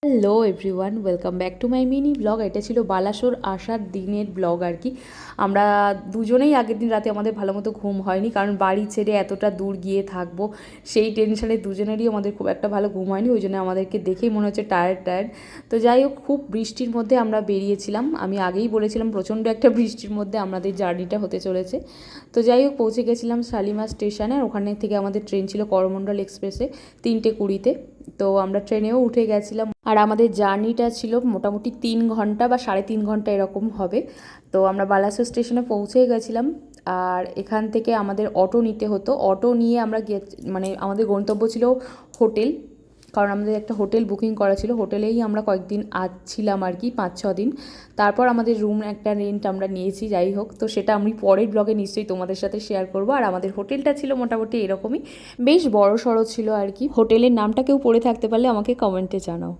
Hello everyone, welcome back to my mini blog. এটা ছিল বালাসোর আসার দিনের ব্লগ আর কি। আমরা দুজনেই আগের দিন রাতে আমাদের ভালো মতো ঘুম হয়নি, কারণ বাড়ি ছেড়ে এতটা দূর গিয়ে থাকবো সেই টেনশনে দুজনেরই আমাদের খুব একটা ভালো ঘুম হয়নি। ওই জন্য আমাদেরকে দেখেই মনে হচ্ছে টায়ার্ড। তো যাই হোক, খুব বৃষ্টির মধ্যে আমরা বেরিয়েছিলাম। আমি আগেই বলেছিলাম প্রচণ্ড একটা বৃষ্টির মধ্যে আমাদের জার্নিটা হতে চলেছে। তো যাই হোক, পৌঁছে গেছিলাম শালিমার স্টেশনে। আর ওখানে থেকে আমাদের ট্রেন ছিল করমণ্ডল এক্সপ্রেসে 3:20-তে। তো আমরা ট্রেনেও উঠে গেছিলাম। আর আমাদের জার্নিটা ছিল মোটামুটি 3 ঘন্টা বা 3.5 ঘন্টা এরকম হবে। তো আমরা বালাসোর স্টেশনে পৌঁছে গেছিলাম। আর এখান থেকে আমাদের অটো নিতে হতো। অটো নিয়ে আমরা মানে আমাদের গন্তব্য ছিল হোটেল, কারণ আমাদের একটা হোটেল বুকিং করা ছিল। হোটেলেই আমরা কয়েকদিন ছিলাম আর কি, 5-6 দিন। তারপর আমাদের রুম একটা রেন্ট আমরা নিয়েছি। যাই হোক, তো সেটা আমি পরের ব্লগে নিশ্চয়ই তোমাদের সাথে শেয়ার করবো। আর আমাদের হোটেলটা ছিল মোটামুটি এরকমই, বেশ বড় সড়ো ছিল আর কি। হোটেলের নামটা কেউ পড়ে থাকতে পারলে আমাকে কমেন্টে জানাও।